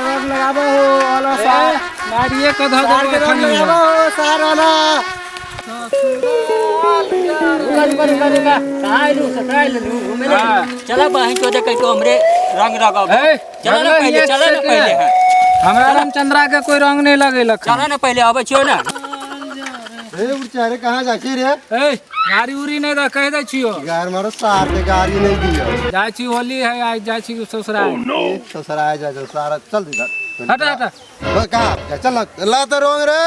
रंग लगाबो हो वाला सार गाड़िए का धो सार के रंग लगाबो हो सार वाला रुका ससुराल लू मेरे चला बहन को देख तो हमरे रंग लगाओ चला ना पहले हमरा रामचंद्रा के कोई रंग नहीं लगे चला ना पहले आवे छियो ना ए उचारे कहां जा छी रे ए गाड़ी उरी नहीं दा कह दे छियो यार मारो सार के गाड़ी नहीं दियो जाय छी होली है आज जाय छी ससुराल ससुराल जा सारा चल दी हटा हटा कहां चल ला तो रंग रे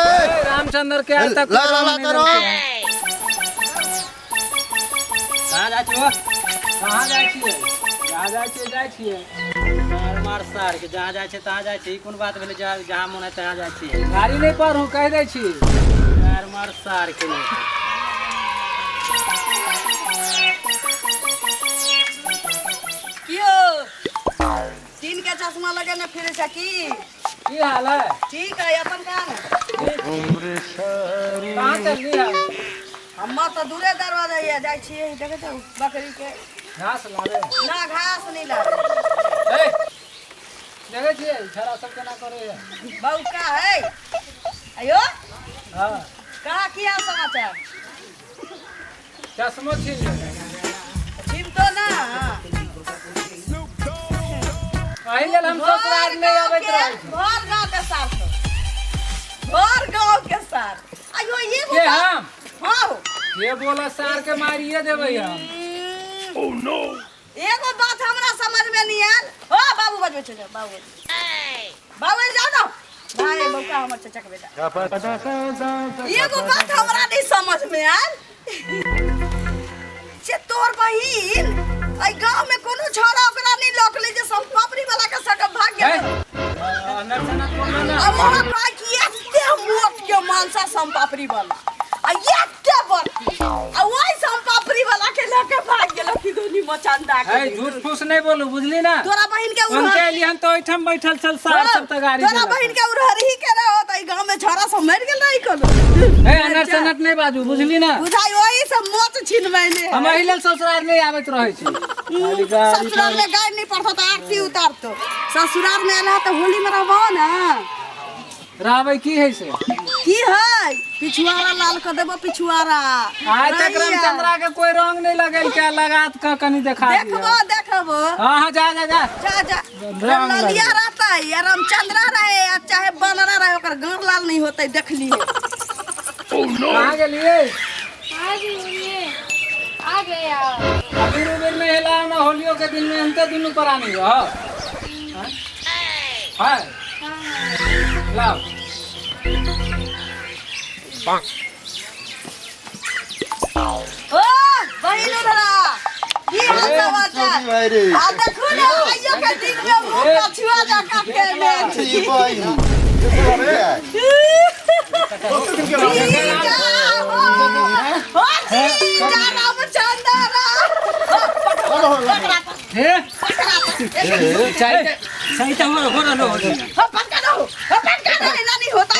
रामचंद्र के आज तक ला तो रंग कहां जा छियो कहां जाय छी जाय छी मार सार के जहां जाय छै तहां जाय छै कोन बात भेले जहां मन है तहां जाय छी गाड़ी नहीं पर हूं कह दे छी यार मार सार के कियो तीन के चश्मा लगे ना फिर सकी की हाल है ठीक है अपन कहां कहां चल रही है हम तो दूरे दरवाजा ये जाय छी देखे तो बकरी के घास लावे ना घास नहीं लागे ए देखे छी छरा सब केना करे है बहू का है अयो हां कहा किया समाचार चश्मा छीन छिम तो ना पहले हम ससुराल में आबैत रहे छी भर गांव के साथ भर गांव के साथ अयो ये के हम हां ये बोला सार के मारिए देबै हम ओह नो एगो बात हमरा समझ में नहीं आयल ओ बाबू बजबै छै बाबू बाबू जाओ ना भाई बौका हमर चचा के बेटा एगो बात हमरा नहीं समझ में आयल जे तोर बहिन आई गांव में कोनो छोरा ओकरा नहीं लोकले जे सब पापड़ी वाला के संग भाग गेल अंदर से ना कोना ना अब वहां का कि एते मोट के मानसा सम पापड़ी वाला आ एते बड़की आ वही सम पापड़ी वाला के लेके भाग गेल कि दोनी मचांदा के ए झूठ फूस नहीं बोलू बुझली ना तोरा बहिन के उनके लिहन तो ओठम बैठल चल सार सब त गाड़ी तोरा बहिन के उरहरी के रहो त गांव में छोरा सब मर गेल रही कोनो ए अनर सनट नहीं बाजू बुझली ना बुझाई वही सब मोच छिनवैले हम अहिले ससुराल में आबैत रहे छी खाली गाड़ी ससुराल में गाय नहीं पड़ता तो आरती उतारतो ससुराल में आला तो होली में रहबो ना राबै की है से की है पिछुआरा लाल कर देबो पिछुआरा आज तक रामचंद्रा के कोई रंग नहीं लगल के लगात का कनी दिखा दियो देखबो हां हां जा जा जा जा जा रंग ललिया रहता है या रामचंद्रा रहे या चाहे बनरा रहे ओकर गांव लाल नहीं होते देख लिए कहां गेलिए आ गया अभी उधर में हेला ना होलियो के दिन में अंते दुनु परानी हो हां लाओ ओ बहिन उधरा की हाल समाचार आ देखो ना आइयो के दिन में मुंह पछुआ जा काट के ले हे सही तो हो लो नहीं होता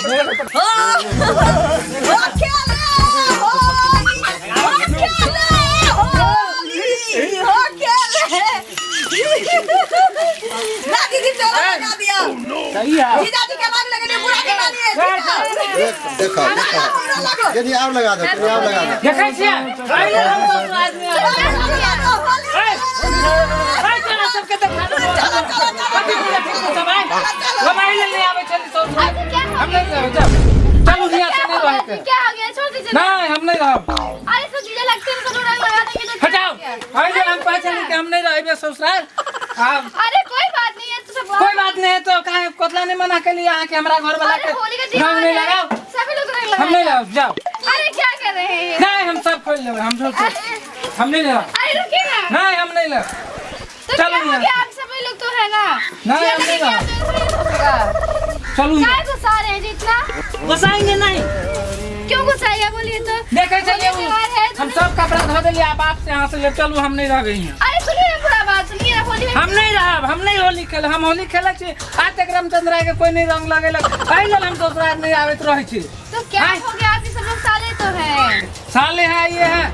सही है देखो यदि आप लगा दो यदि आप लगा दो देखै छियै पहले हम ससुराल में चला सबके तो हम अहिले ले आबै छली ससुराल हम नहीं जाओ चलू रिया से नहीं रहे के क्या हो गया छोड़ दीजिए नहीं हम नहीं रहब अरे तो जीजा लगते हैं तो रंग लगा देंगे तो हटाओ अहिले हम पहचान के हम नहीं रहबे ससुराल हम अरे कोई बात नहीं है तो सब कोई बात नहीं है तो काहे कोतला नहीं मना के लिए आके हमरा घर वाला के होली का दिन रंग नहीं लगाओ सभी लोग रंग हम नहीं लगाएंगे लगाओ जाओ अरे क्या कर रहे हैं नहीं हम सब खोल लेंगे हम हम नहीं लगाओ अरे रुकिए ना नहीं हम नहीं लगाओ तो चलो क्या हो गया आप सभी लोग तो है ना नहीं, हम नहीं लगाओ चलू क्या गुस्सा रहे हैं जी इतना गुस्साएंगे नहीं क्यों गुस्साएगा बोलिए तो देखे चलिए होली त्योहार है तो हम सब कपड़ा धो दिए आप से यहाँ से ले चलू हम नहीं रह गई हैं अरे सुनिए ना पूरा बात सुनिए ना होली में हम नहीं रहब हम नहीं होली खेल हम होली खेले छी आज तक रामचंद्रा के कोई नहीं रंग लगेलक पहले हम ससुराल नहीं आवत रहे छी तो क्या हो गया आपके सब लोग साले तो हैं साले है ये है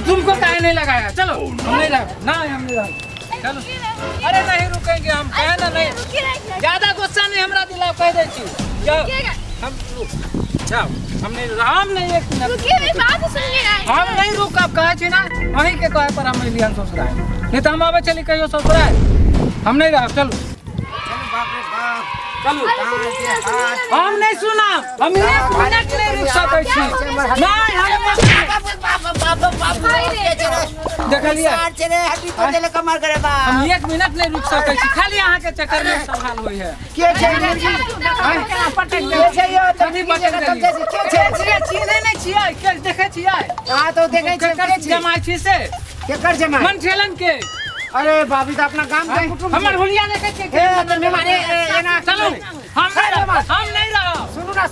तुमको काहे नहीं लगाया चलो हम नहीं रह नहीं हम नहीं रह चलो अरे नहीं रुकेंगे हम कहे ना नहीं ज्यादा गुस्सा नहीं हमरा दिलाओ कह दे छी जाओ हम जाओ हम नहीं एक मिनट रुकिए मेरी बात सुनिए हम नहीं रुक अब कहे छी ना वहीं के कहे पर हम लियन ससुराल नहीं तो हम आवे चली कहियो ससुराल हम नहीं रह चलो चलो हम नहीं सुना हम एक मिनट नहीं रुक सकै छी नहीं हम देख लिया हम एक मिनट नहीं रुक सकै छी खाली अहाँ के चक्कर में सवाल होई है के छै केना पटक दे छै यो कभी पटक दे के छियै चिन्है नहीं छियै के देखै छियै हां तो देखै छै के छै जमाई छी से केकर जमाई मन ठेलन के अरे बाबी तो अपना काम के कुटुंब हमर होलिया देखे छै ए तो मेहमान एना चलो हम नहीं रहो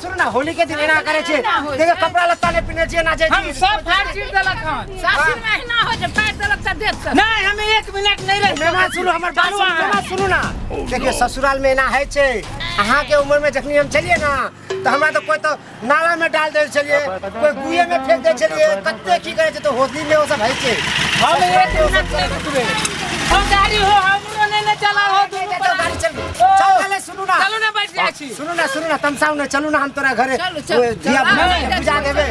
सुनु ना होली के दिन एना करे छै देखो कपड़ा लत्ता ने पिने छै ना छै हम सब फाड़ चीर देलक हन सासुर में ना हो जे फाड़ देलक त देत नहीं हम एक मिनट नहीं रह मेहमान सुनु हमर बात सुनु ना देखिए ससुराल में एना है छै अहाँ के उम्र में जखनी हम चलिए ना तो हमरा तो कोई तो नाला में डाल दे चलिए कोई कुएं में फेंक दे चलिए कत्ते की करे छै तो होली में वो सब है छै हम एक मिनट नहीं रुकबे हम गाड़ी हो हमरो नहीं चला हो दोनों तो गाड़ी चल चल पहले सुनु ना चलो ना बैठ जा छी सुनु ना तमसाऊ ना चलू ना हम तोरा घरे दिया बुझा देबे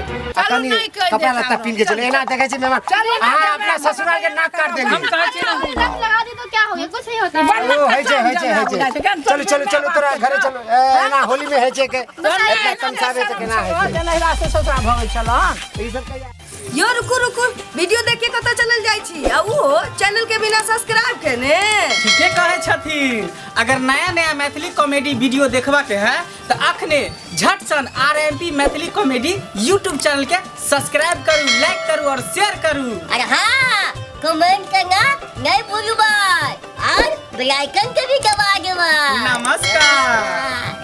कनी कपड़ा लत्ता पिन के चले एना देखे छी मेहमान हां अपना ससुराल के नाक काट देली हम कहे छी ना रंग लगा दी तो क्या हो गया कुछ नहीं होता ओ है छै चलो तोरा घरे चलो एना होली में है छै के इतना तमसावे त केना है जनहरा से ससुराल भगल चल ई सब कहिया यो रुकु वीडियो देख के कतऽ चलल जाइ छी आ वो चैनल के बिना सब्सक्राइब केने ठीके कहे छथिन अगर नया मैथिली कॉमेडी वीडियो देखबा के है तो अखने झट सन RMP Maithili comedy YouTube channel के सब्सक्राइब करू लाइक करू और शेयर करू अरे हाँ कमेंट करना नहीं भूलू भाई और बेल आइकन के भी दबा दो नमस्कार।